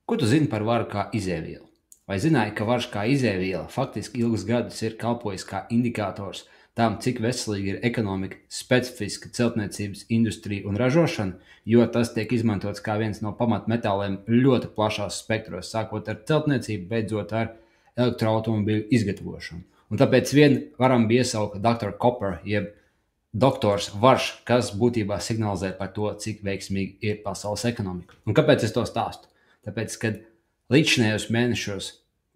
Ko tu zini par varu kā izēvielu? Vai zināji, ka varas kā izēviela faktiski ilgus gadus ir kalpojis kā indikators tam, cik veselīga ir ekonomika, specifiska celtniecības industrija un ražošana, jo tas tiek izmantots kā viens no pamatmetāliem ļoti plašās spektros, sākot ar celtniecību, beidzot ar elektroautomobīļu izgatavošanu. Un tāpēc varam bija iesaukt Dr. Copper, jeb doktors Varš, kas būtībā signalizē par to, cik veiksmīgi ir pasaules ekonomika. Un kāpēc es to stāstu? Tāpēc, kad līdzinējos mēnešos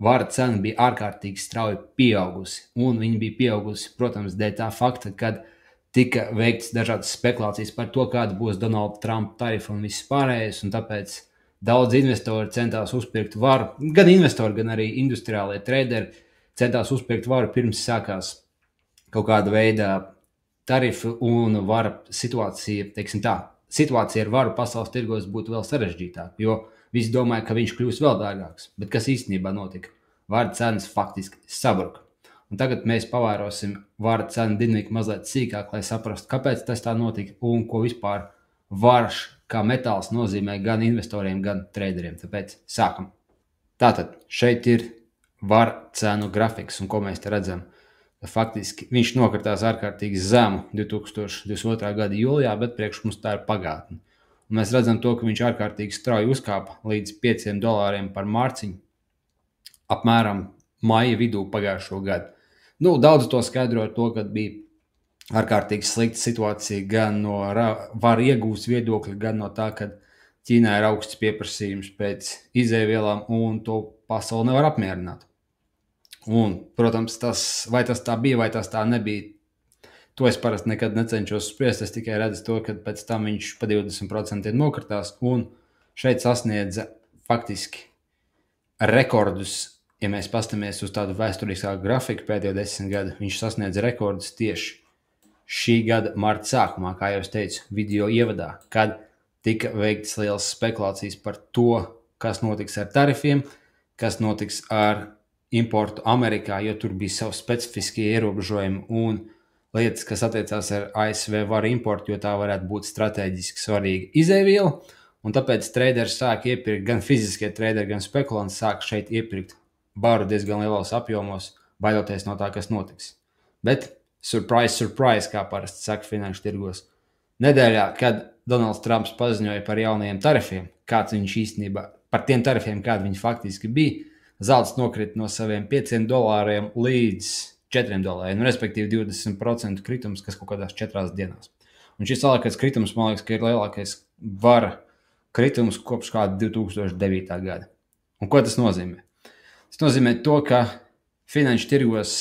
vara cena bija ārkārtīgi strauji pieaugusi, un viņa bija pieaugusi, protams, dēļ tā fakta, kad tika veikts dažādas spekulācijas par to, kāda būs Donalda Trumpa tarifa un viss pārējais, un tāpēc daudz investori centās uzpirkt varu, gan investori, gan arī industriālie traderi centās uzpirkt varu pirms sākās kaut kāda veida tarifu un vara situācija, teiksim tā, situācija ar varu pasaules tirgos būtu vēl sarežģītāka, jo visi domāja, ka viņš kļūs vēl dārgāks, bet kas īstenībā notika? Vara cenas faktiski sabruka. Un tagad mēs pavērosim vara cenu dinamiku mazliet sīkāk, lai saprastu, kāpēc tas tā notika un ko vispār varas kā metāls nozīmē gan investoriem, gan traderiem. Tāpēc sākam. Tātad šeit ir vara cenu grafiks, un ko mēs te redzam? Faktiski viņš nokritās ārkārtīgi zemu 2022. gada jūlijā, bet priekš mums tā ir pagātne. Un mēs redzam to, ka viņš ārkārtīgi strauji uzkāpa līdz $5 par mārciņu apmēram maija vidū pagājušo gadu. Daudz to skaidro ar to, ka bija ārkārtīgi slikta situācija gan no varu iegūs viedokļa, gan no tā, ka Ķīnā ir augsts pieprasījums pēc izēvielām un to pasauli nevar apmierināt. Un, protams, vai tas tā bija, vai tas tā nebija, to es parasti nekad necenšos spriest, es tikai redzu to, ka pēc tam viņš pa 20% nokritās un šeit sasniedza faktiski rekordus, ja mēs pastamies uz tādu vēsturiskāku grafiku pēdējo 10 gadu, viņš sasniedza rekordus tieši šī gada marta sākumā, kā jau es teicu video ievadā, kad tika veiktas lielas spekulācijas par to, kas notiks ar tarifiem, kas notiks ar importu Amerikā, jo tur bija savi specifiskie ierobežojumi un lietas, kas attiecās ar ASV varu importu, jo tā varētu būt strateģiski svarīga izēviela, un tāpēc traderi sāk iepirkt, gan fiziskie traderi, gan spekulanti sāk šeit iepirkt varu diezgan lielos apjomos, baidoties no tā, kas notiks. Bet surprise, surprise, kā parasti saka finanšu tirgos. Nedēļā, kad Donalds Trumps paziņoja par jaunajiem tarifiem, kāds viņš īstenībā, par tiem tarifiem, kādi viņi faktiski bija, zelts nokrita no saviem $5 līdz $4, respektīvi 20% kritums, kas kaut kādās 4 dienās. Un šis lielākais kritums, man liekas, ka ir lielākais vara kritums kopš kāda 2009. gada. Un ko tas nozīmē? Tas nozīmē to, ka finanšu tirgos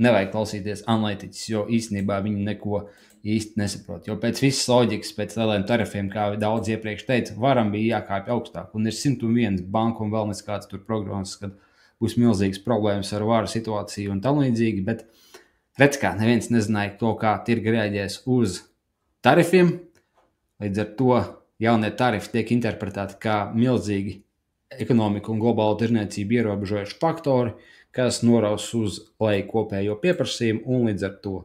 nevajag klausīties analītiķus, jo īstenībā viņi neko īsti nesaprot. Jo pēc visas loģikas, pēc lieliem tarifiem, kā daudz iepriekš teica, varam bija jākāpj augstāk. Un ir 101 banku un vēl neskāds tur prognozes, kad būs milzīgas problēmas ar varu situāciju un tam līdzīgi, bet redz kā, neviens nezināja to, kā tirgi reaģēs uz tarifiem. Līdz ar to jaunie tarifi tiek interpretēti kā milzīgi ekonomiku un globālu tirniecību ierobežojuši faktori, kas noraus uz leju kopējo pieprasījumu un līdz ar to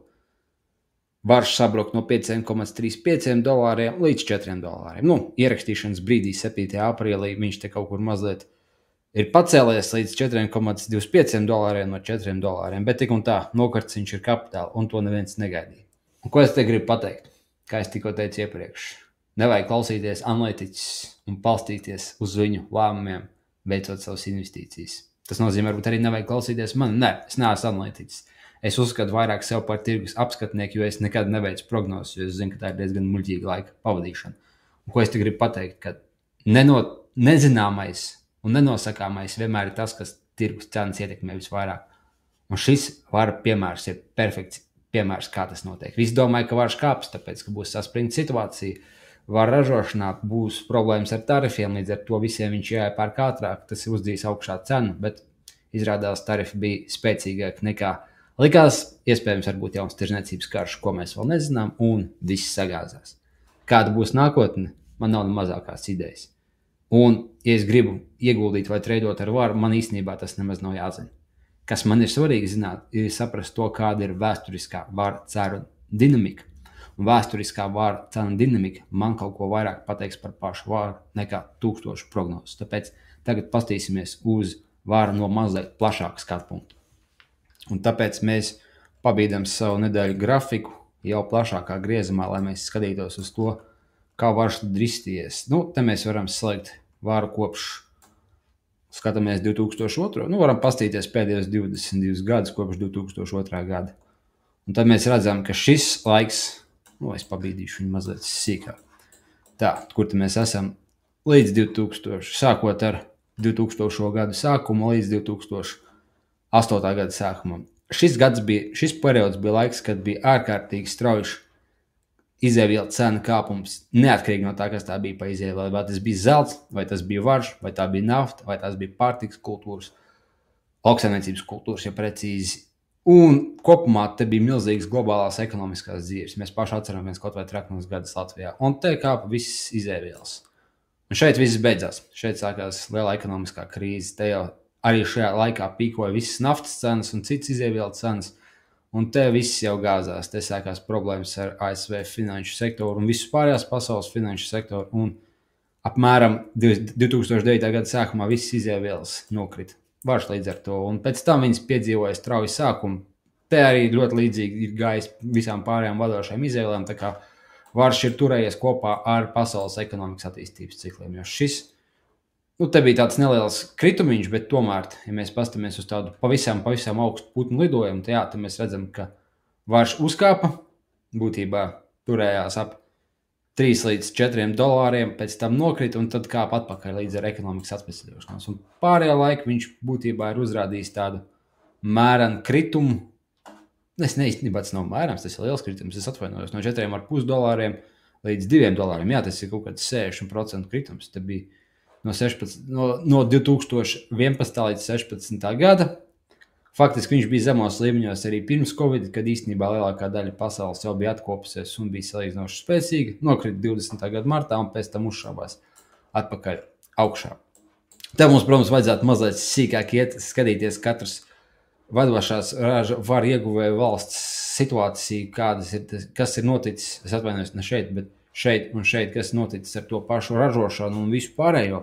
varš sabrukt no $5,35 līdz $4. Ierakstīšanas brīdī 7. aprīlī viņš te kaut kur mazliet ir pacēlies līdz $4,25 no $4, bet tik un tā nokarts viņš ir kapitāli, un to neviens negaidīja. Un ko es te gribu pateikt? Kā es tikko teicu iepriekš, nevajag klausīties analītiķus un balstīties uz viņu lēmumiem, veicot savas investīcijas. Tas nozīmē, varbūt arī nevajag klausīties mani. Nē, es neesmu analītiķis. Es uzskatu vairāk sev par tirgus apskatnieku, jo es nekad neveicu prognozes, jo es zinu, ka tā ir diezgan muļķīga laika pavadīšana. Un ko es te gribu pateikt, ka nezināmais un nenosakāmais vienmēr ir tas, kas tirgus cenas ietekmē visvairāk. Un šis vara piemērs ir perfekts piemērs, kā tas notiek. Visi domāja, ka varš kāps, tāpēc, ka būs saspringta situācija. Vara ražošanā būs problēmas ar tarifiem, līdz ar to visiem viņš jāiepērk ātrāk, tas uzdzīs augšā cenu, bet izrādās tarifi bija spēcīgāk nekā likās, iespējams varbūt jauns tirdzniecības karš, ko mēs vēl nezinām, un viss sagāzās. Kāda būs nākotne, man nav mazākās idejas. Un, ja es gribu ieguldīt vai treidot ar varu, man īstenībā tas nemaz nav jāzina. Kas man ir svarīgi zināt, ir saprast to, kāda ir vēsturiskā vara cenu dinamika. Un vēsturiskā vara cenu dinamika man kaut ko vairāk pateiks par pašu varu nekā 1000 prognozes. Tāpēc tagad pastīsimies uz varu no mazliet plašāka skatu punkta. Un tāpēc mēs pabīdam savu nedēļu grafiku jau plašākā griezumā, lai mēs skatītos uz to, kā varas tad risties. Te mēs varam slēgt varu kopš, skatāmies 2002. Varam pastīties pēdējos 22 gadus kopš 2002. gada. Un tad mēs redzam, ka šis laiks, es pabīdīšu viņu mazliet sīkāk. Tā, kur te mēs esam līdz 2000, sākot ar 2000. gadu sākumu līdz 2008. gada sākumam. Šis periods bija laiks, kad bija ārkārtīgi strauji izēvielu cenu kāpums, neatkarīgi no tā, kas tā bija pa izēvielu. Vai tas bija zelts, vai tas bija varš, vai tā bija nafta, vai tās bija pārtikas kultūras, lauksaimniecības kultūras, ja precīzi. Un kopumā te bija milzīgas globālās ekonomiskās dzīves. Mēs paši atceramies kaut vai traknos gadus Latvijā. Un te kāpa visas izēvielas. Un šeit viss beidzās. Šeit sākās liela ekonomiskā krīze. Te jau arī šajā laikā pīkoja visas naftas cenas un citas izēvielu cenas. Un te viss jau gāzās. Te sākās problēmas ar ASV finanšu sektoru un visu pārējās pasaules finanšu sektoru. Un apmēram 2009. gada sākumā visas izēvielas nokrita. Varš līdz ar to. Un pēc tam viņas piedzīvoja strauju sākumu. Te arī ļoti līdzīgi ir gājis visām pārējām vadošajām izēvielām. Tā kā varš ir turējies kopā ar pasaules ekonomikas attīstības cikliem. Jo šis, te bija tāds neliels kritumiņš, bet tomēr, ja mēs pastamies uz tādu pavisam augstu putnu lidojumu, tad mēs redzam, ka varš uzkāpa, būtībā turējās ap 3 līdz 4 dolāriem, pēc tam nokrita un tad kāpa atpakaļ līdz ar ekonomikas atvesaļošanos. Un pārējā laika viņš būtībā ir uzrādījis tādu mērenu kritumu. Es neīstenībā tas nav mērams, tas ir liels kritums. Es atvainojos no 4,5 dolāriem līdz 2 dolāriem. Jā, tas ir kaut kāds 60% kritums. Tas bija no 2011. līdz 16. gada. Faktiski viņš bija zemos līmeņos arī pirms Covid, kad īstenībā lielākā daļa pasaules jau bija atkopusies un bija salīdzinoši spēcīga. Nokrita 20. gada martā un pēc tam uzšāvās atpakaļ augšā. Te mums, protams, vajadzētu mazliet sīkāk skatīties katras vadošās varu ieguvēju valsts situāciju, kas ir noticis, es atvainojos ne šeit, bet šeit un šeit, kas noticis ar to pašu ražošanu un visu pārējo,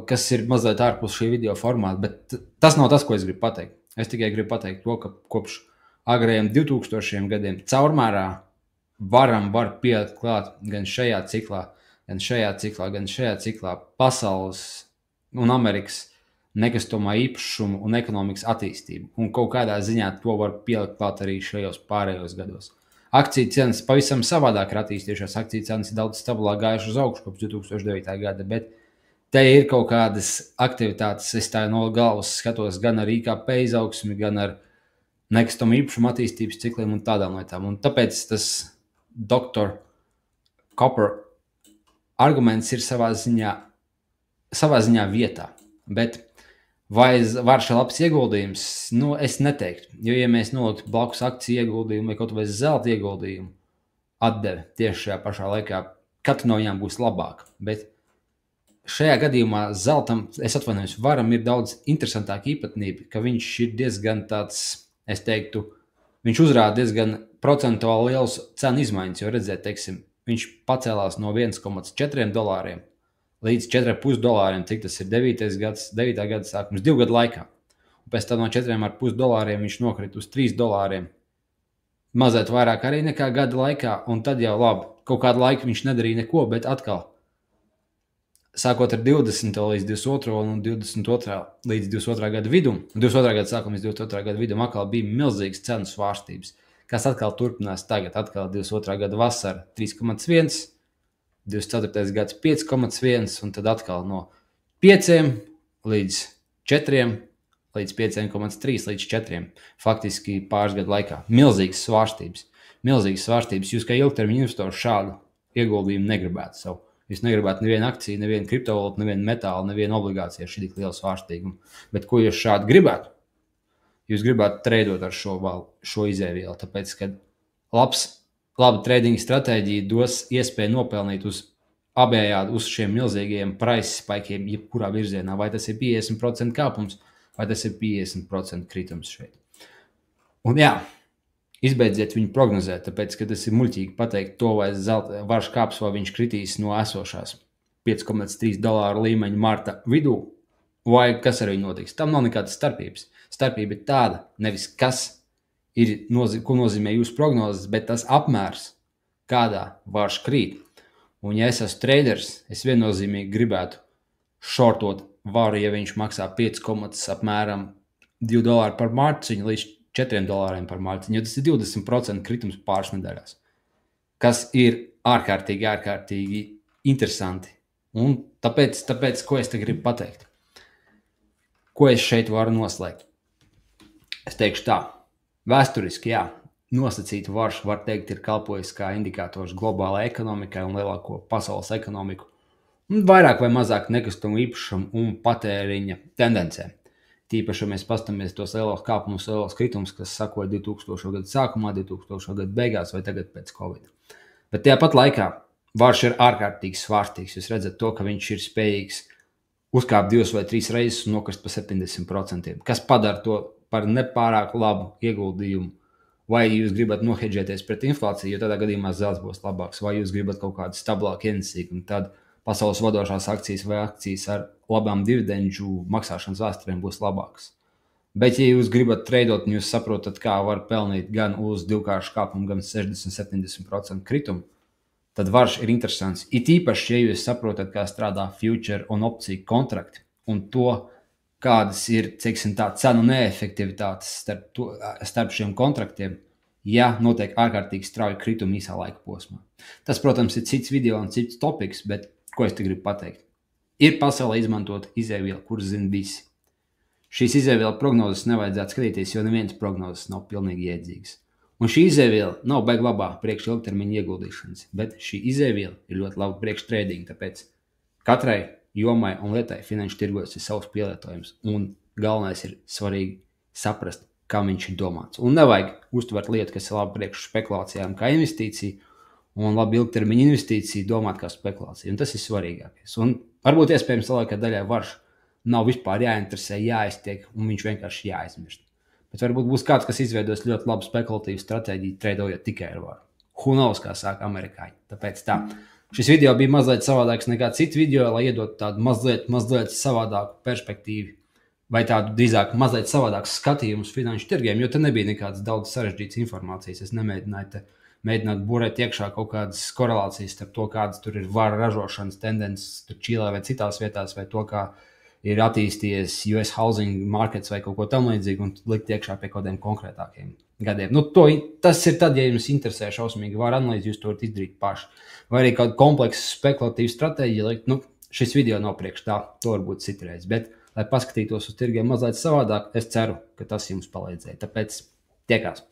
kas ir mazliet ārpus šī video formāta, bet tas nav tas, ko es gribu pateikt. Es tikai gribu pateikt to, ka kopš agrējiem 2000 gadiem caurmērā var pielikt klāt gan šajā ciklā pasaules un Amerikas nekustamā īpašuma un ekonomikas attīstību. Un kaut kādā ziņā to var pielikt klāt arī šajos pārējos gados. Akciju cenas pavisam savādāk ir attīstījušās. Akciju cenas ir daudz stabilāk gājušas uz augšu kopš 2009. gada, bet te ir kaut kādas aktivitātes, es tā no galvas skatos gan ar IKP izaugsmi, gan ar nekustamo īpašumu attīstības cikliem un tādām lietām. Un tāpēc tas Dr. Copper arguments ir savā ziņā vietā. Bet vai varš ir labs ieguldījums? Es neteiktu. Jo, ja mēs noliktu blakus akciju ieguldījumu vai kaut vai zelta ieguldījumu atdeve tieši šajā pašā laikā, katra no viņām būs labāka. Bet šajā gadījumā zeltam, es atvainojos, varam ir daudz interesantāka īpatnība, ka viņš ir diezgan tāds, es teiktu, viņš uzrāda diezgan procentuāli liels cenu izmaiņas, jo redzēt, teiksim, viņš pacēlās no 1,4 dolāriem līdz 4,5 dolāriem, cik tas ir 9. gada sākums, 2 gadu laikā. Un pēc tam no 4,5 dolāriem viņš nokrita uz 3 dolāriem. Mazliet vairāk arī nekā gada laikā, un tad jau labi, kaut kādu laiku viņš nedarīja neko, bet atkal sākot ar 20. līdz 22. un 22. līdz 22. gada vidum, 22. gada sākuma līdz 22. gada vidum atkal bija milzīgas cenu svārstības, kas atkal turpinās tagad, atkal 22. gada vasara 3,1, 24. gads 5,1 un tad atkal no 5 līdz 4 līdz 5,3 līdz 4. Faktiski pāris gadu laikā. Milzīgas svārstības. Jūs kā ilgtermiņa investors šādu ieguldījumu negribētu savu. Jūs negribētu nevienu akciju, nevienu kriptovalūtu, nevienu metālu, nevienu obligāciju ar šī tik lielu svārstīgumu. Bet ko jūs šādi gribētu? Jūs gribētu treidot ar šo izēvielu, tāpēc, ka laba tradinga stratēģija dos iespēju nopelnīt uz abējādi uz šiem milzīgiem price spaikiem, jebkurā virzienā. Vai tas ir 50% kāpums, vai tas ir 50% kritums šeit. Un jā, izbeidziet viņu prognozēt, tāpēc, ka tas ir muļķīgi pateikt to, vai varš kāps, vai viņš kritīs no esošās 5,3 dolāru līmeņa marta vidū, vai kas ar viņu notiks. Tam nav nekādas starpības. Starpība ir tāda, nevis kas ir, ko nozīmē jūsu prognozes, bet tas apmērs, kādā vārš krīt. Un ja es esmu traders, es viennozīmīgi gribētu shortot varu, ja viņš maksā 5, apmēram $2 par mārciņu līdz $4 par mārciņu, jo tas ir 20% kritums pāris nedēļās, kas ir ārkārtīgi interesanti. Un tāpēc, ko es te gribu pateikt? Ko es šeit varu noslēgt? Es teikšu tā, vēsturiski, jā, nosacīta varš, var teikt, ir kalpojis kā indikators globālai ekonomikai un lielāko pasaules ekonomiku, un vairāk vai mazāk nekustamu īpašumu un patēriņa tendencēm. Tīpaši, ja mēs pastamies tos lielos kāpumus, lielos kritumus, kas sakoja 2000. Gadu sākumā, 2000. Gadu beigās vai tagad pēc Covid. Bet tajā pat laikā varš ir ārkārtīgi svārstīgs. Jūs redzat to, ka viņš ir spējīgs uzkāpt 2 vai 3 reizes un nokrist pa 70%, kas padara to par nepārāk labu ieguldījumu. Vai jūs gribat nohedžēties pret inflāciju, jo tādā gadījumā zelts būs labāks, vai jūs gribat kaut kādu stabilāku ienesīgu, un tad pasaules vadošās akcijas vai akcijas ar labām dividendžu maksāšanas vēsturēm būs labākas. Bet, ja jūs gribat treidot un jūs saprotat, kā var pelnīt gan uz divkāršu kāpumu, gan 60-70% kritumu, tad varš ir interesants. It īpaši, ja jūs saprotat, kā strādā future un opciju kontrakti un to, kādas ir, teiksim tā, cenu neefektivitātes starp šiem kontraktiem, ja notiek ārkārtīgi strauji kritumi īsā laika posmā. Tas, protams, ir cits video un cits topiks, bet ko es te gribu pateikt? Ir pasaulē izmantot izēvielu, kuras zina visi. Šīs izēvielu prognozes nevajadzētu skatīties, jo nevienas prognozes nav pilnīgi jēdzīgas. Un šī izēviela nav baigi labā priekš ilgtermiņa ieguldīšanas, bet šī izēviela ir ļoti laba priekš trading, tāpēc katrai jomai un lietai finanšu tirgos ir savs pielietojums, un galvenais ir svarīgi saprast, kā viņš ir domāts. Un nevajag uztvert lietu, kas ir labi priekš spekulācijām kā investīcija, un labi ilgtermiņa investīcija domāt kā spekulācija, un tas ir svarīgākais. Un varbūt iespējams lielākā daļai varš nav vispār jāinteresē, jāiztiek, un viņš vienkārši jāaizmirst. Bet varbūt būs kāds, kas izveidos ļoti labu spekulatīvu stratēģiju, treidojot tikai ar varu. Who knows, kā saka amerikāņi. Tāpēc tā. Šis video bija mazliet savādāks nekā cits video, lai iedot tādu mazliet savādāku perspektīvu, vai tādu drīzāk mazliet savādāku skatījumu uz finanšu tirgiem, jo te nebija nekādas daudz sarežģītas informācijas. Es nemēģinātu burēt iekšā kaut kādas korelācijas starp to, kādas tur ir vara ražošanas tendences tur Čīlē vai citās vietās, vai to, kā ir attīstījies US housing markets vai kaut ko tam līdzīgu, un likt iekšā pie kaut kādiem konkrētākiem gadiem. Tas ir tad, ja jums interesē šausmīgi vara analīze, jūs to varat izdarīt paši. Vai arī kādu kompleksu spekulatīvu stratēģiju likt, šis video nav priekš tā, to varbūt citreiz. Bet, lai paskatītos uz tirgiem mazliet savādāk, es ceru, ka tas jums palīdzēja. Tāpēc tiekās!